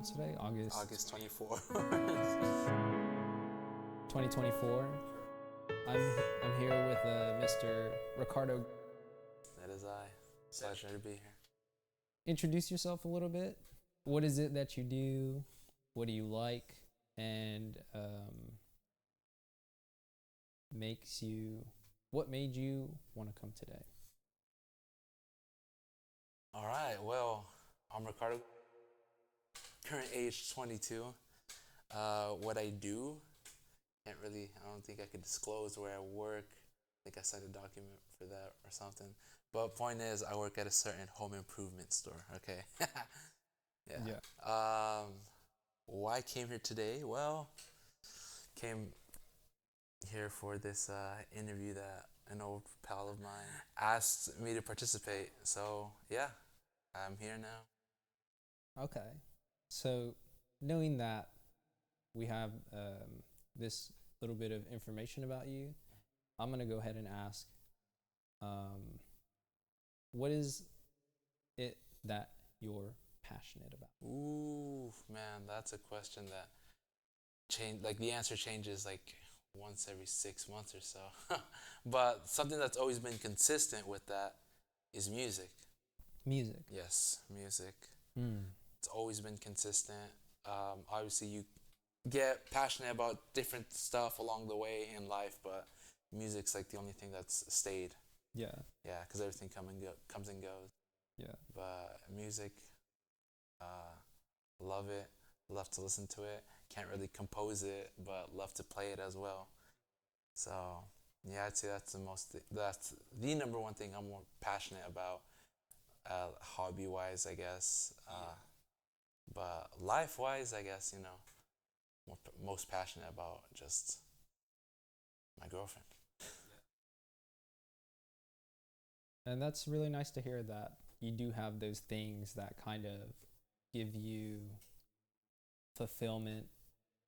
What's today? August 24. 2024. I'm here with Mr. Ricardo. That is I. Pleasure to be here. Introduce yourself a little bit. What is it that you do? What do you like? And what made you want to come today? All right. Well, I'm Ricardo. Current age 22. What I do, I don't think I could disclose where I work. I think I signed a document for that or something. But point is, I work at a certain home improvement store. Okay. Yeah. Why I came here today? Well, came here for this interview that an old pal of mine asked me to participate. So yeah, I'm here now. Okay. So, knowing that we have this little bit of information about you, I'm going to go ahead and ask, what is it that you're passionate about? Ooh, man, that's a question that the answer changes like once every 6 months or so. But something that's always been consistent with that is music. Music. Yes, music. Mm. It's always been consistent. Obviously, you get passionate about different stuff along the way in life, but music's like the only thing that's stayed. Yeah. Yeah, because everything comes and goes. Yeah. But music, love it. Love to listen to it. Can't really compose it, but love to play it as well. So yeah, I'd say that's the number one thing I'm more passionate about, hobby wise, I guess. But life wise, I guess most passionate about just my girlfriend. And that's really nice to hear that you do have those things that kind of give you fulfillment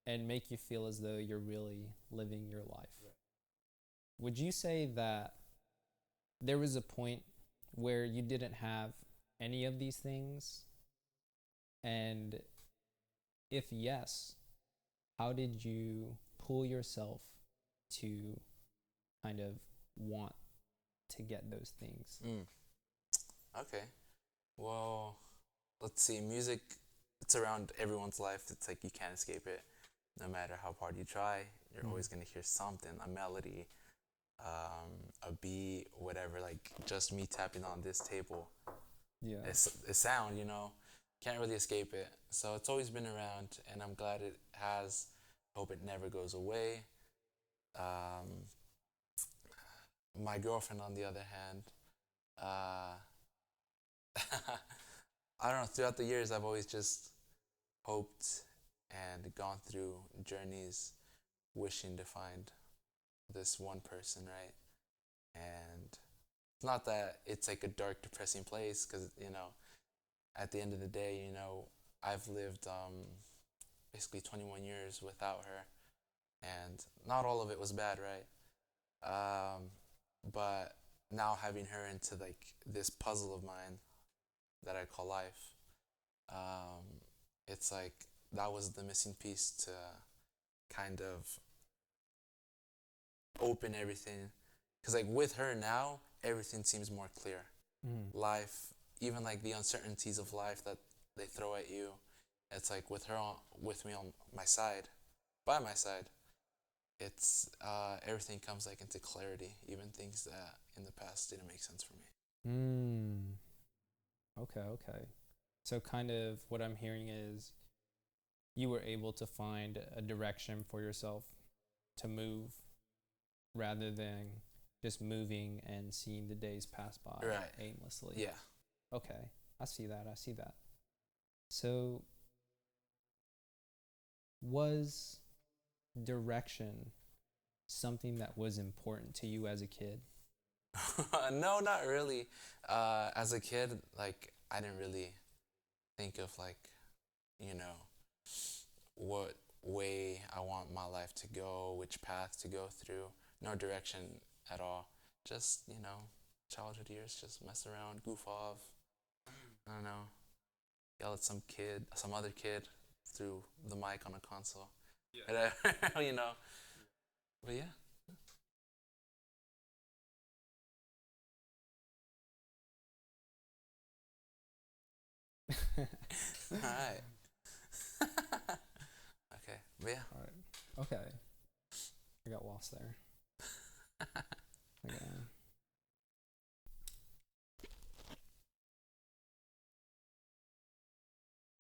and make you feel as though you're really living your life. Right. Would you say that there was a point where you didn't have any of these things? And if yes, how did you pull yourself to kind of want to get those things? Okay. Well, let's see. Music, it's around everyone's life. It's like you can't escape it. No matter how hard you try, you're always going to hear something, a melody, a beat, whatever. Like just me tapping on this table. Yeah. It's sound, Can't really escape it. So it's always been around, and I'm glad it has. Hope it never goes away. My girlfriend, on the other hand, I don't know, throughout the years, I've always just hoped and gone through journeys wishing to find this one person, right? And it's not that it's like a dark, depressing place, because, at the end of the day, I've lived basically 21 years without her, and not all of it was bad, right? But now having her into like this puzzle of mine that I call life, it's like that was the missing piece to kind of open everything. Because like with her now, everything seems more clear. Life, even like the uncertainties of life that they throw at you, it's like with me on my side, by my side, it's everything comes like into clarity, even things that in the past didn't make sense for me. Okay. So kind of what I'm hearing is you were able to find a direction for yourself to move rather than just moving and seeing the days pass by aimlessly. Yeah. Okay. I see that. So was direction something that was important to you as a kid? No, not really. As a kid, like I didn't really think of like, what way I want my life to go, which path to go through. No direction at all. Just, childhood years, just mess around, goof off. I don't know. Yell at some other kid, through the mic on a console. Yeah. You know. But yeah. All right. Okay. But yeah. All right. Okay. I got lost there. Okay.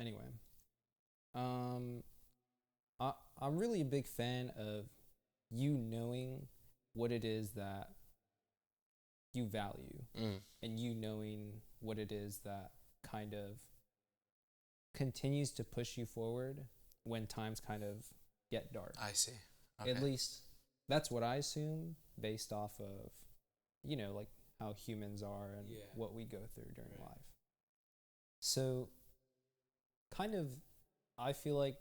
Anyway, um, I'm really a big fan of you knowing what it is that you value, and you knowing what it is that kind of continues to push you forward when times kind of get dark. I see. Okay. At least that's what I assume based off of, like how humans are and what we go through during life. So, kind of, I feel like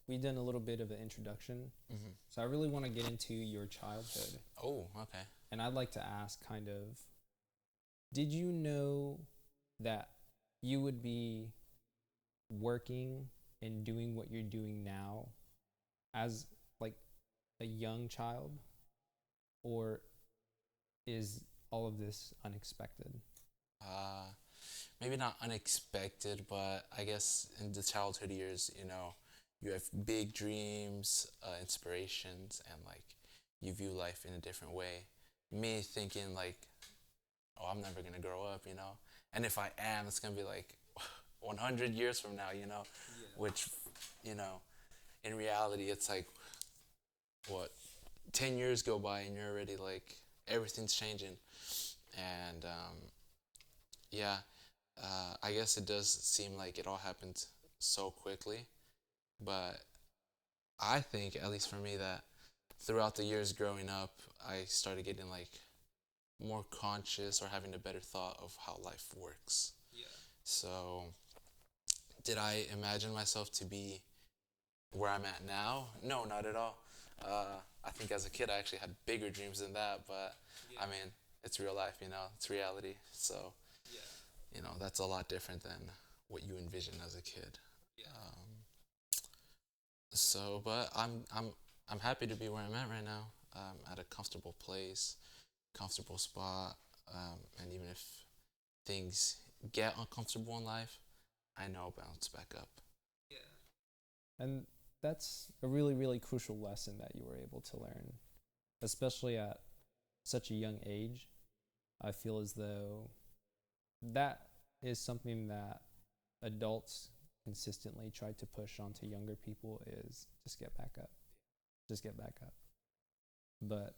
we've done a little bit of an introduction. Mm-hmm. So, I really want to get into your childhood. Oh, okay. And I'd like to ask kind of, did you know that you would be working and doing what you're doing now as like a young child? Or is all of this unexpected? Maybe not unexpected, but I guess in the childhood years, you have big dreams, inspirations, and like you view life in a different way. Me thinking like, oh, I'm never gonna grow up, and if I am, it's gonna be like 100 years from now, which, in reality, it's like, what, 10 years go by and you're already like, everything's changing. And yeah, I guess it does seem like it all happened so quickly, but I think, at least for me, that throughout the years growing up, I started getting like more conscious or having a better thought of how life works. Yeah. So, did I imagine myself to be where I'm at now? No, not at all. I think as a kid I actually had bigger dreams than that, but I mean, it's real life, it's reality. So, that's a lot different than what you envision as a kid. Yeah. So, but I'm happy to be where I'm at right now. At a comfortable place, comfortable spot, and even if things get uncomfortable in life, I know I'll bounce back up. Yeah. And that's a really, really crucial lesson that you were able to learn, especially at such a young age. I feel as though that is something that adults consistently try to push onto younger people is just get back up. Just get back up. But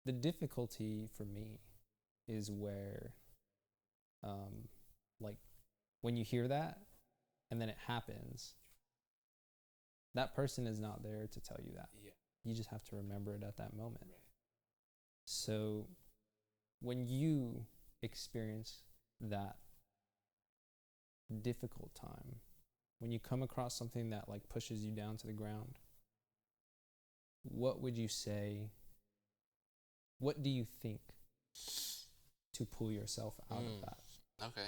the difficulty for me is where, like, when you hear that and then it happens, that person is not there to tell you that. Yeah. You just have to remember it at that moment. Right. So when you experience that difficult time, when you come across something that like pushes you down to the ground, what would you say? What do you think to pull yourself out of that? Okay.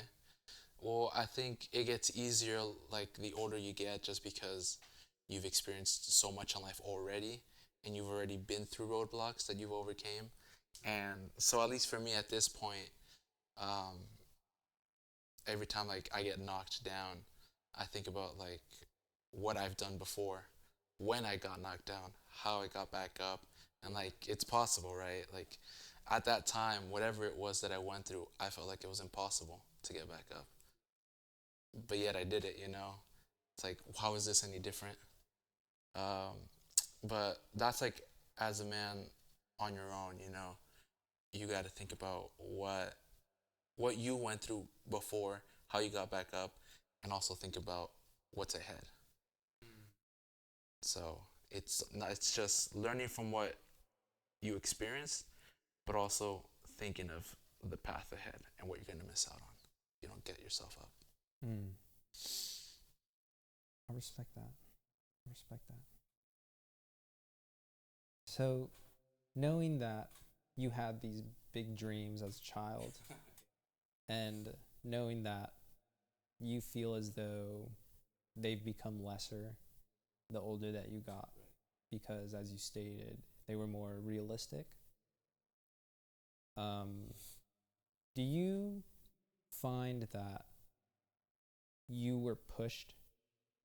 Well, I think it gets easier like the older you get, just because you've experienced so much in life already and you've already been through roadblocks that you've overcame. And so at least for me at this point, every time like I get knocked down, I think about like what I've done before, when I got knocked down, how I got back up, and like it's possible, right? Like at that time, whatever it was that I went through, I felt like it was impossible to get back up. But yet I did it, It's like, how is this any different? But that's like, as a man on your own, you got to think about what you went through before, how you got back up, and also think about what's ahead. So it's just learning from what you experienced, but also thinking of the path ahead and what you're going to miss out on. You don't get yourself up. I respect that. I respect that. So, knowing that you had these big dreams as a child, and knowing that you feel as though they've become lesser the older that you got, because as you stated, they were more realistic. Do you find that you were pushed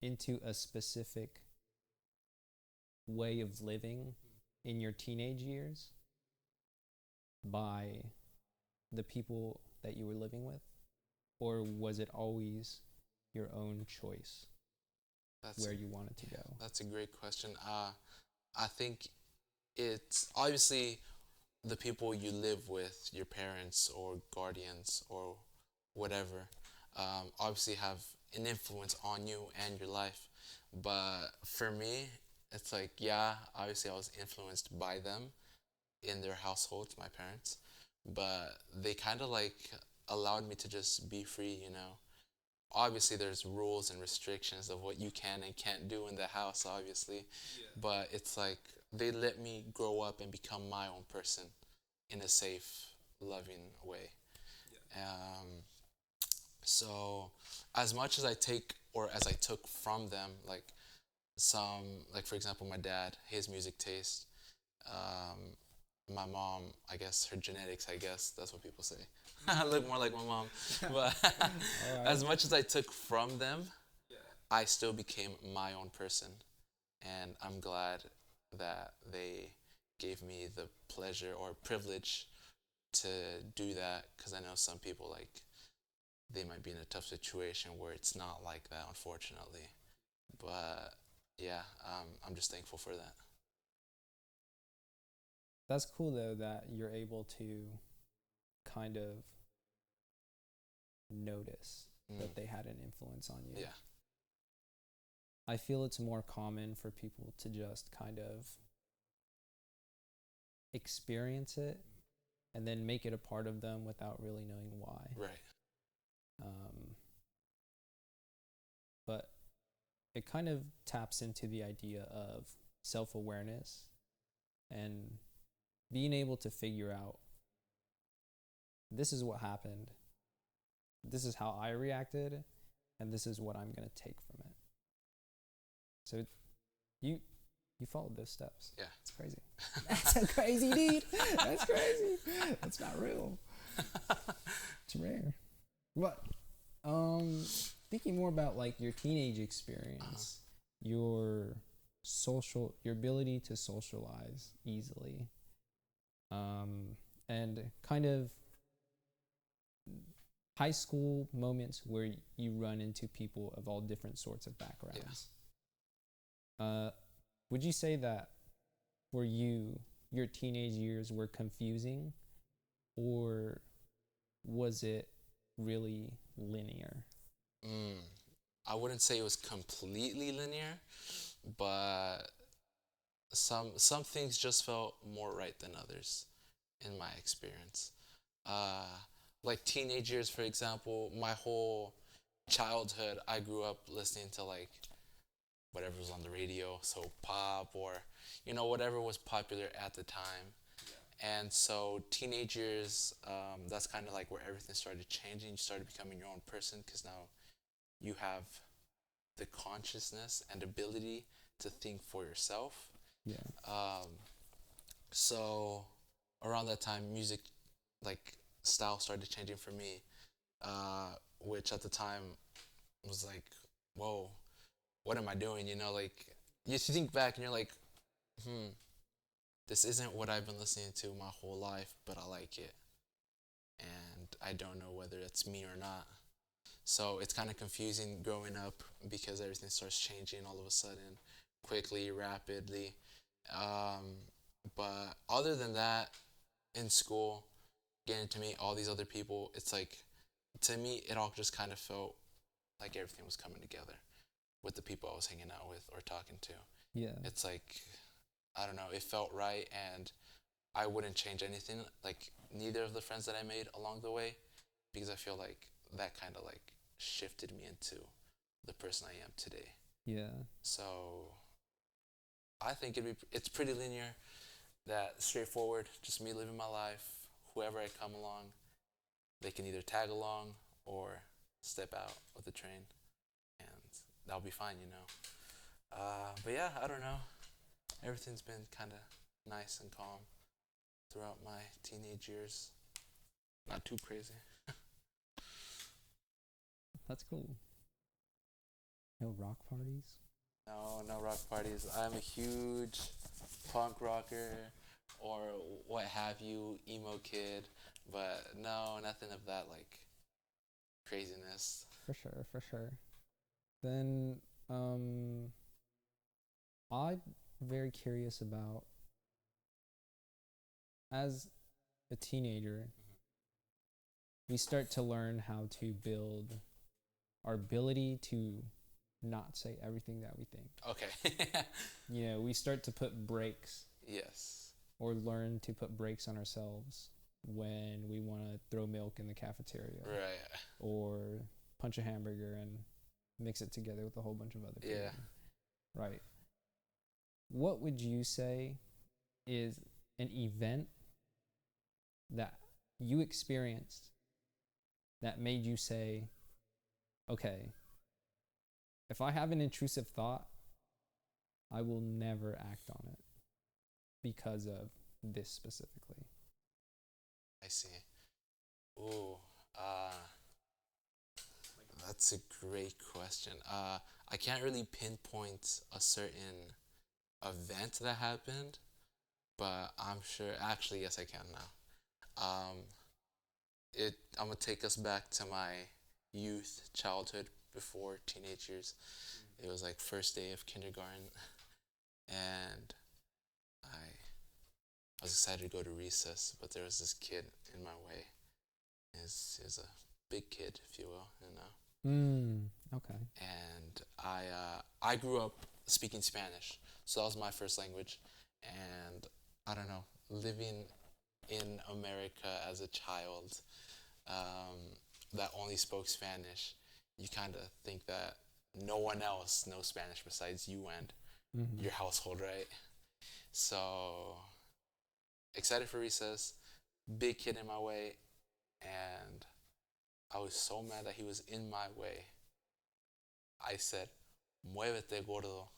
into a specific way of living in your teenage years by the people that you were living with? Or was it always your own choice where you wanted to go? That's a great question. I think it's obviously the people you live with, your parents or guardians or whatever, obviously have an influence on you and your life. But for me, it's like, yeah, obviously I was influenced by them in their households, my parents, but they kind of like allowed me to just be free, you know. Obviously there's rules and restrictions of what you can and can't do in the house, obviously, but it's like they let me grow up and become my own person in a safe, loving way. So as much as I take or as I took from them, like some, like for example, my dad, his music taste, my mom, I guess her genetics, I guess that's what people say. I look more like my mom. But All as right. much as I took from them, I still became my own person. And I'm glad that they gave me the pleasure or privilege to do that, because I know some people, like, they might be in a tough situation where it's not like that, unfortunately. But yeah, I'm just thankful for that. That's cool though that you're able to kind of notice that they had an influence on you. Yeah. I feel it's more common for people to just kind of experience it and then make it a part of them without really knowing why. Right. But it kind of taps into the idea of self-awareness and being able to figure out, this is what happened, this is how I reacted, and this is what I'm going to take from it. So you followed those steps. Yeah. It's crazy. That's so crazy, dude. That's crazy. That's not real. It's rare. But thinking more about like your teenage experience, your ability to socialize easily, and kind of high school moments where you run into people of all different sorts of backgrounds. Would you say that for you, your teenage years were confusing, or was it really linear? I wouldn't say it was completely linear, but some things just felt more right than others in my experience. Like teenage years, for example, my whole childhood, I grew up listening to like whatever was on the radio, so pop or, you know, whatever was popular at the time. And so teenage years, that's kind of like where everything started changing. You started becoming your own person because now you have the consciousness and ability to think for yourself. Yeah. So around that time, music like style started changing for me, which at the time was like, whoa, what am I doing? You know, like you think back and you're like, this isn't what I've been listening to my whole life, but I like it. And I don't know whether it's me or not. So it's kind of confusing growing up because everything starts changing all of a sudden, quickly, rapidly. But other than that, in school, getting to meet all these other people, it's like, to me, it all just kind of felt like everything was coming together with the people I was hanging out with or talking to. Yeah. It's like, I don't know, it felt right, and I wouldn't change anything, like neither of the friends that I made along the way, because I feel like that kind of like shifted me into the person I am today. Yeah. So I think it's pretty linear, that straightforward, just me living my life. Whoever I come along, they can either tag along or step out of the train, and that'll be fine, you know. But yeah, I don't know. Everything's been kind of nice and calm throughout my teenage years. Not too crazy. That's cool. No rock parties? No, no rock parties. I'm a huge punk rocker or what have you, emo kid, but no, nothing of that like craziness. For sure, for sure. Then, I'm very curious about, as a teenager, we start to learn how to build our ability to not say everything that we think. Okay. You know, we start to put brakes Yes. or learn to put brakes on ourselves when we want to throw milk in the cafeteria. Right. Or punch a hamburger and mix it together with a whole bunch of other food. Yeah. Right. What would you say is an event that you experienced that made you say, okay, if I have an intrusive thought, I will never act on it because of this specifically? I see. Ooh, that's a great question. I can't really pinpoint a certain event that happened, but I'm sure. Actually, yes, I can now. I'm gonna take us back to my youth, childhood, before teenage years. It was like first day of kindergarten, and I was excited to go to recess, but there was this kid in my way. He's a big kid, if you will, you know. Okay. And I grew up speaking Spanish, so that was my first language. And I don't know, living in America as a child that only spoke Spanish, you kind of think that no one else knows Spanish besides you and your household, right? So excited for recess, big kid in my way, and I was so mad that he was in my way. I said, "Muévete, gordo."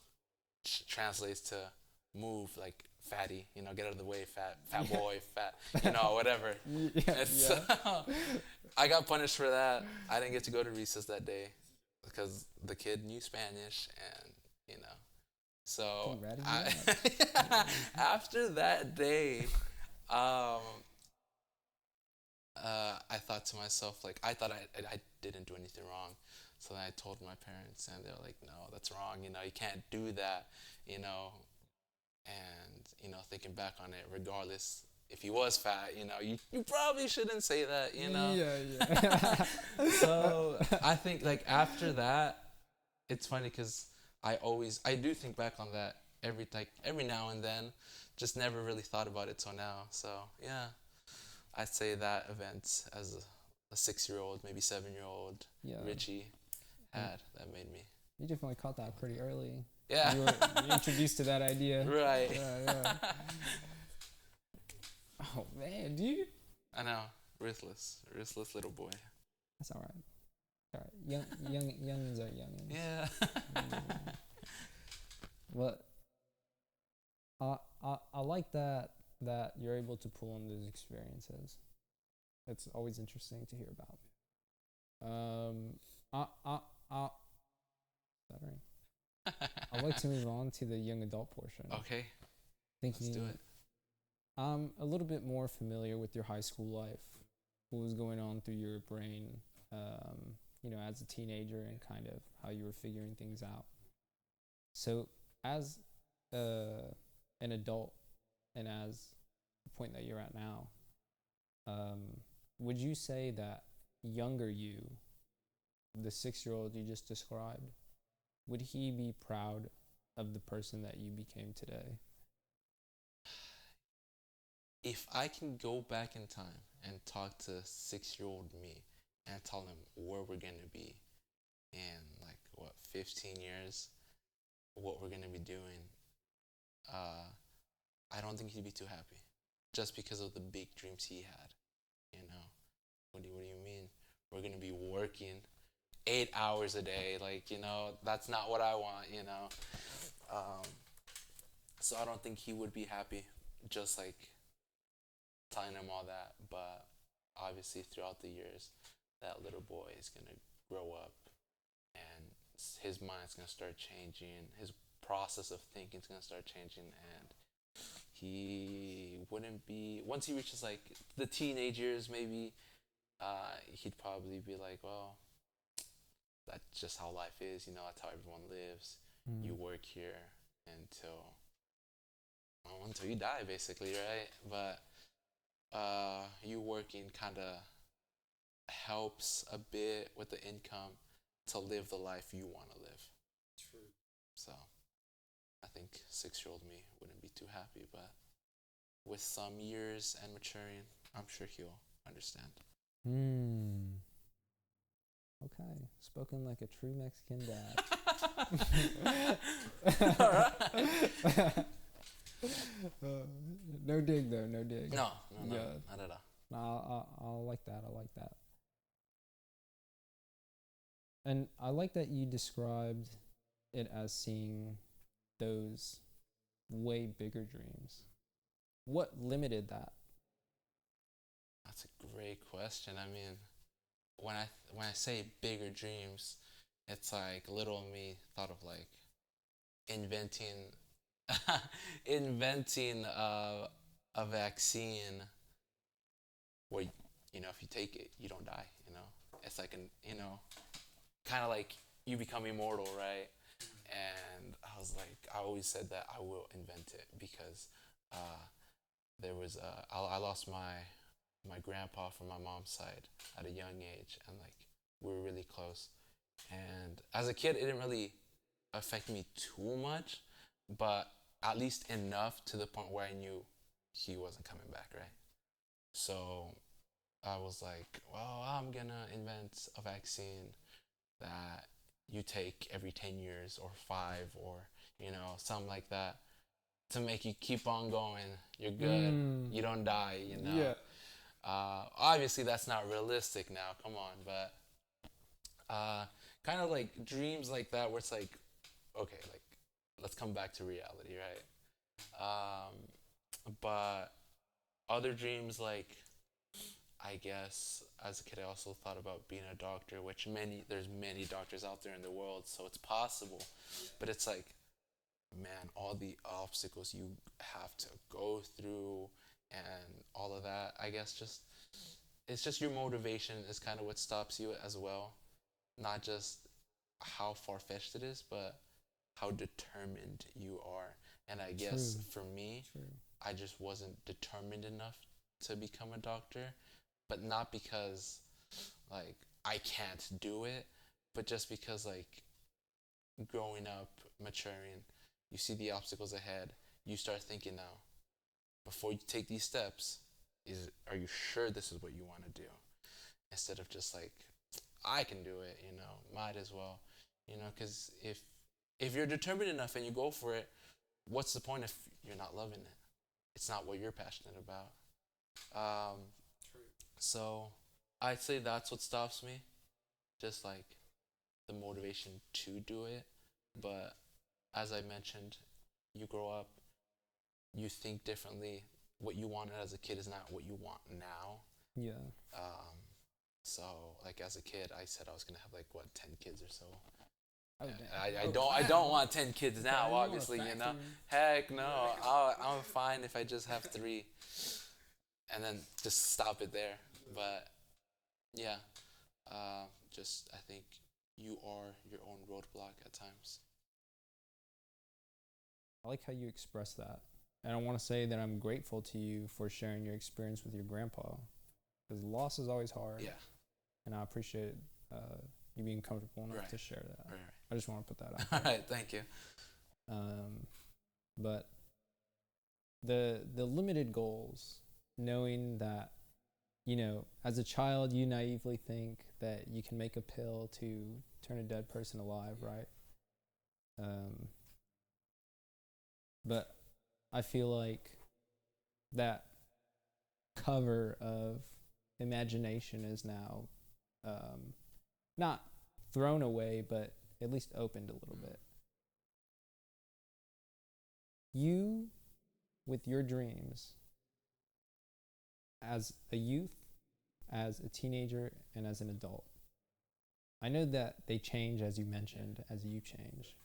Translates to move, like fatty, you know, get out of the way, fat boy, fat, you know, whatever. I got punished for that. I didn't get to go to recess that day because the kid knew Spanish, and you know. So after that day, I thought to myself, like, I thought I didn't do anything wrong. So then I told my parents, and they were like, no, that's wrong. You know, you can't do that, you know. And, you know, thinking back on it, regardless, if he was fat, you know, you probably shouldn't say that, you know. Yeah. So I think, like, after that, it's funny because I do think back on that every now and then, just never really thought about it till now. So, yeah. I'd say that event as a 6-year-old, maybe 7-year-old Richie had that made me. You definitely caught that pretty early. Yeah. You were introduced to that idea. Right. Yeah. Oh man, dude. I know. Ruthless little boy. That's all right. All right. Youngins are youngins. Yeah. Well, I like that you're able to pull on those experiences. It's always interesting to hear about. Sorry. I'd like to move on to the young adult portion. Okay. Thinking, Let's do it. I'm a little bit more familiar with your high school life. What was going on through your brain, you know, as a teenager, and kind of how you were figuring things out. So, as an adult, and as the point that you're at now, would you say that younger you, the 6-year-old you just described, would he be proud of the person that you became today? If I can go back in time and talk to 6-year-old me and tell him where we're going to be in, like, 15 years, what we're going to be doing, I don't think he'd be too happy. Just because of the big dreams he had, you know. What do you mean? We're going to be working 8 hours a day. Like, you know, that's not what I want, you know. Um, so I don't think he would be happy just like telling him all that. But obviously, throughout the years, that little boy is going to grow up and his mind's going to start changing. His process of thinking is going to start changing. And he wouldn't be, once he reaches like the teenage years, maybe, he'd probably be like, well, that's just how life is, you know, that's how everyone lives. You work here until, well, until you die, basically, right? But you working kind of helps a bit with the income to live the life you want to live. True. So I think 6-year-old me wouldn't be too happy, but with some years and maturing, I'm sure he'll understand. Okay, spoken like a true Mexican dad. No dig though, no dig. No, Yeah. not at all. No, I like that. I like that. And I like that you described it as seeing those way bigger dreams. What limited that? That's a great question. I mean, when I say bigger dreams, it's like little me thought of like inventing inventing a vaccine where, you know, if you take it you don't die, you know. It's like an, you know, kind of like you become immortal, right? And I was like, I always said that I will invent it because there was I lost my grandpa from my mom's side at a young age, and like we were really close. And as a kid, it didn't really affect me too much, but at least enough to the point where I knew he wasn't coming back, right? So I was like, well, I'm gonna invent a vaccine that you take every 10 years or 5 or, you know, something like that to make you keep on going. You're good. You don't die, you know. Yeah. Obviously, that's not realistic now. Come on, but kind of like dreams like that, where it's like, okay, like let's come back to reality, right? But other dreams, like I guess as a kid, I also thought about being a doctor, which there's many doctors out there in the world, so it's possible. But it's like, man, all the obstacles you have to go through and all of that. I guess just it's just your motivation is kind of what stops you as well, not just how far fetched it is, but how determined you are. And I guess for me, I just wasn't determined enough to become a doctor, but not because like I can't do it, but just because like growing up, maturing, you see the obstacles ahead, you start thinking now, before you take these steps, are you sure this is what you want to do? Instead of just like, I can do it, you know, might as well, you know, because if you're determined enough and you go for it, what's the point if you're not loving it? It's not what you're passionate about. So I'd say that's what stops me, just like the motivation to do it. But as I mentioned, you grow up, you think differently. What you wanted as a kid is not what you want now. Yeah. So like as a kid, I said I was gonna have like what 10 kids or so. Oh, I don't want 10 kids now, obviously, you know. Heck no, I'm fine if I just have 3, and then just stop it there. But yeah, just I think you are your own roadblock at times. I like how you express that. And I want to say that I'm grateful to you for sharing your experience with your grandpa. Because loss is always hard. Yeah. And I appreciate you being comfortable enough to share that. Right. I just want to put that out there. All right, thank you. But the limited goals, knowing that, you know, as a child, you naively think that you can make a pill to turn a dead person alive, right? But I feel like that cover of imagination is now not thrown away, but at least opened a little bit. You, with your dreams, as a youth, as a teenager, and as an adult, I know that they change, as you mentioned, as you change.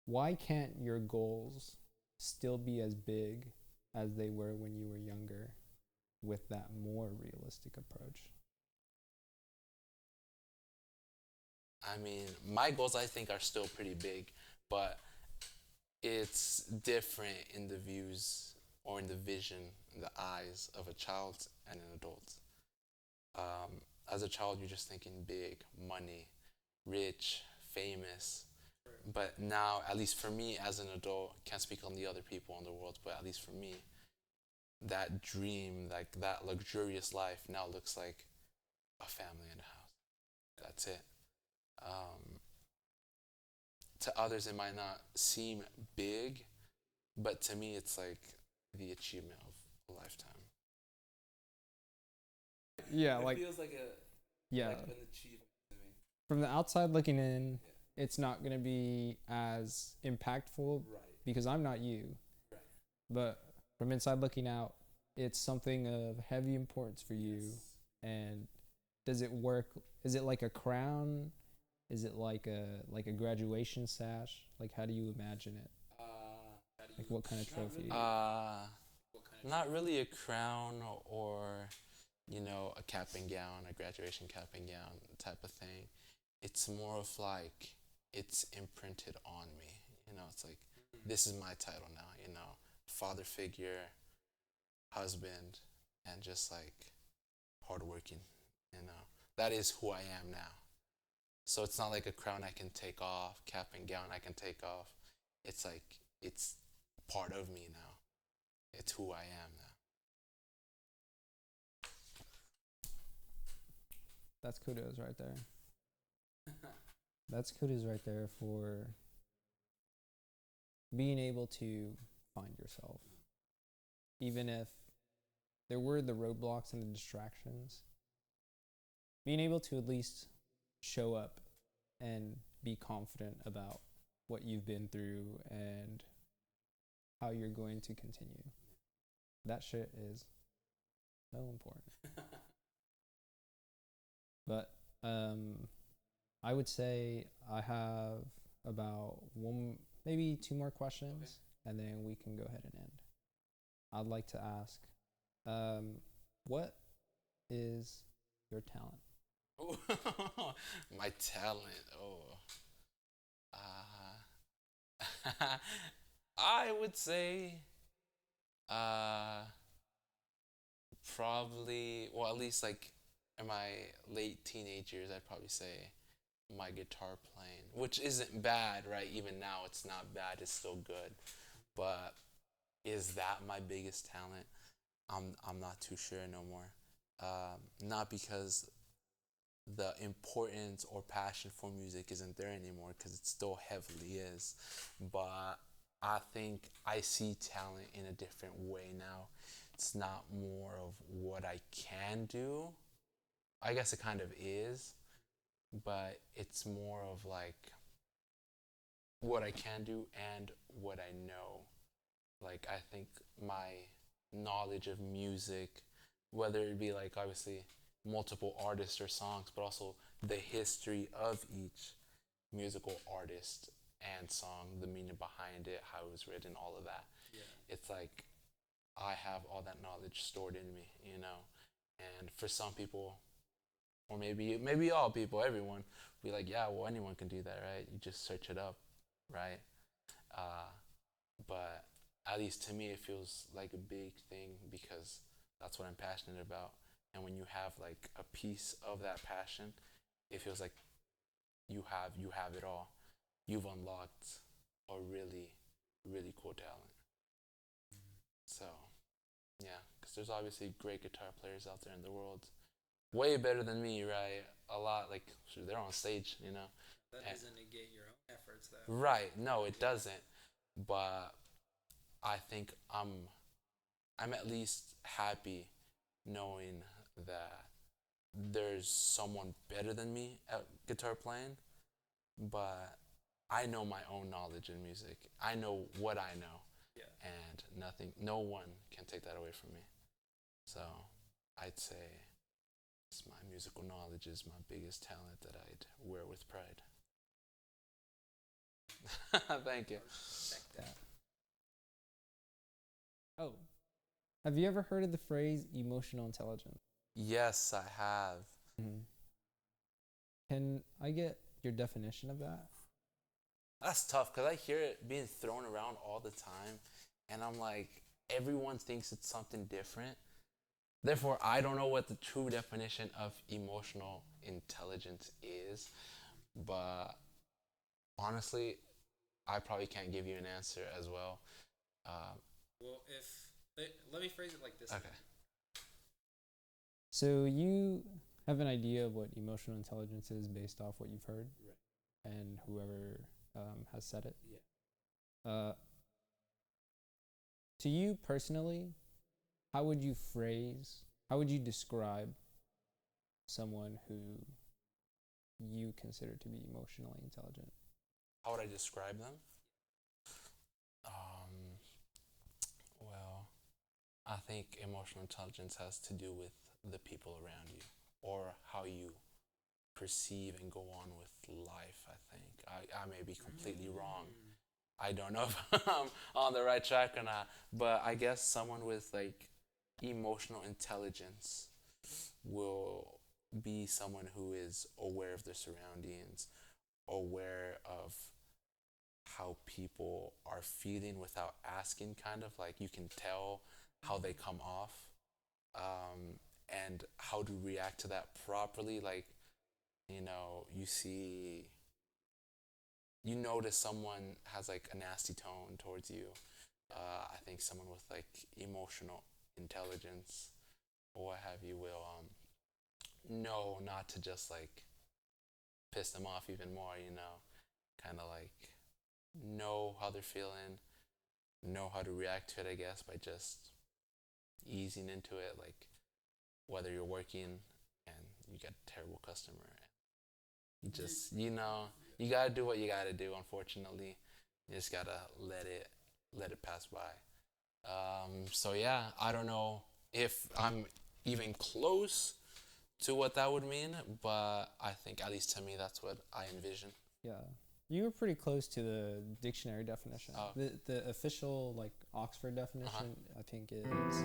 Why can't your goals still be as big as they were when you were younger with that more realistic approach? I mean, my goals I think are still pretty big, but it's different in the views or in the vision, in the eyes of a child and an adult. As a child, you're just thinking big, money, rich, famous. But now, at least for me as an adult, can't speak on the other people in the world, but at least for me, that dream, like that luxurious life, now looks like a family and a house. That's it. Um, to others, it might not seem big, but to me, it's like the achievement of a lifetime. Yeah, It feels like yeah. like an achievement to me. From the outside looking in, it's not going to be as impactful because I'm not you. Right. But from inside looking out, it's something of heavy importance for you. And does it work? Is it like a crown? Is it like a graduation sash? Like, how do you imagine it? Like, what kind of trophy? Not really a crown or, a cap and gown, a graduation cap and gown type of thing. It's more of like it's imprinted on me. It's like this is my title now. Father figure, husband, and just like hardworking. That is who I am now. So it's not like a crown I can take off, cap and gown I can take off. It's like it's part of me now. It's who I am now. That's kudos right there. That's kudos right there for being able to find yourself. Even if there were the roadblocks and the distractions, being able to at least show up and be confident about what you've been through and how you're going to continue. That shit is so important. But I would say I have about one, maybe two more questions, and then we can go ahead and end. I'd like to ask, what is your talent? My talent. I would say, probably. Well, at least like in my late teenage years, I'd probably say my guitar playing, which isn't bad, right? Even now, it's not bad. It's still good. But is that my biggest talent? I'm not too sure no more. Not because the importance or passion for music isn't there anymore, because it still heavily is, but I think I see talent in a different way now. It's not more of what I can do. I guess it kind of is, but it's more of like what I can do and what I know. Like, I think my knowledge of music, whether it be like obviously multiple artists or songs, but also the history of each musical artist and song, the meaning behind it, how it was written, all of that. Yeah. It's like I have all that knowledge stored in me, And for some people, or maybe all people, everyone, be like, yeah, well, anyone can do that, right? You just search it up, right? But at least to me, it feels like a big thing because that's what I'm passionate about. And when you have like a piece of that passion, it feels like you have it all. You've unlocked a really, really cool talent. So, yeah, because there's obviously great guitar players out there in the world, way better than me, right? A lot, like they're on stage, That doesn't negate your own efforts, though. Right? No, it doesn't. But I think I'm at least happy knowing that there's someone better than me at guitar playing, but I know my own knowledge in music. I know what I know, and no one can take that away from me. So I'd say my musical knowledge is my biggest talent that I'd wear with pride. Thank you. That. Oh, have you ever heard of the phrase emotional intelligence? Yes, I have. Mm-hmm. Can I get your definition of that? That's tough because I hear it being thrown around all the time, and I'm like, everyone thinks it's something different. Therefore, I don't know what the true definition of emotional intelligence is, but honestly, I probably can't give you an answer as well. Well, let me phrase it like this. Okay. So you have an idea of what emotional intelligence is based off what you've heard, right? And whoever has said it. Yeah. To you personally, how would you describe someone who you consider to be emotionally intelligent? How would I describe them? Well, I think emotional intelligence has to do with the people around you or how you perceive and go on with life. I think I may be completely wrong. I don't know if I'm on the right track or not, but I guess someone with like emotional intelligence will be someone who is aware of their surroundings, aware of how people are feeling without asking, kind of like you can tell how they come off, and how to react to that properly. Like, you notice someone has like a nasty tone towards you. I think someone with like emotional intelligence or what have you will know not to just like piss them off even more, kind of like know how they're feeling, know how to react to it, I guess, by just easing into it. Like, whether you're working and you get a terrible customer, and you gotta do what you gotta do, unfortunately. You just gotta let it pass by. So yeah, I don't know if I'm even close to what that would mean, but I think at least to me that's what I envision. Yeah. You were pretty close to the dictionary definition. Oh. The official like Oxford definition, I think, is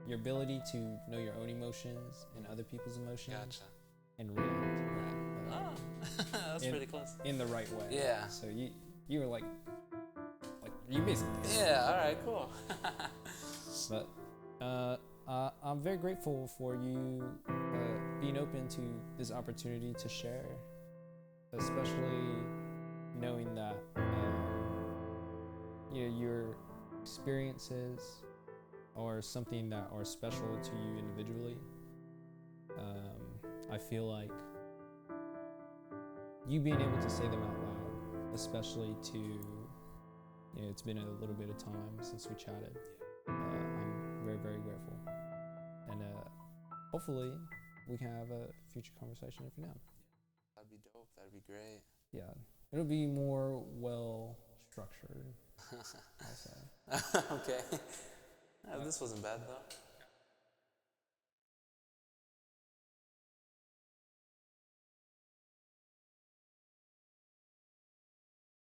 your ability to know your own emotions and other people's emotions. Gotcha. And react. That's pretty close. In the right way. Yeah. So you were like you basically. Yeah. All right. Cool. But I'm very grateful for you being open to this opportunity to share, especially knowing that your experiences are something that are special to you individually. I feel like you being able to say them out loud, especially to, it's been a little bit of time since we chatted. I'm very, very grateful. And hopefully we can have a future conversation every now. That'd be dope. That'd be great. Yeah. It'll be more well structured, I'll say. Okay. This wasn't bad though.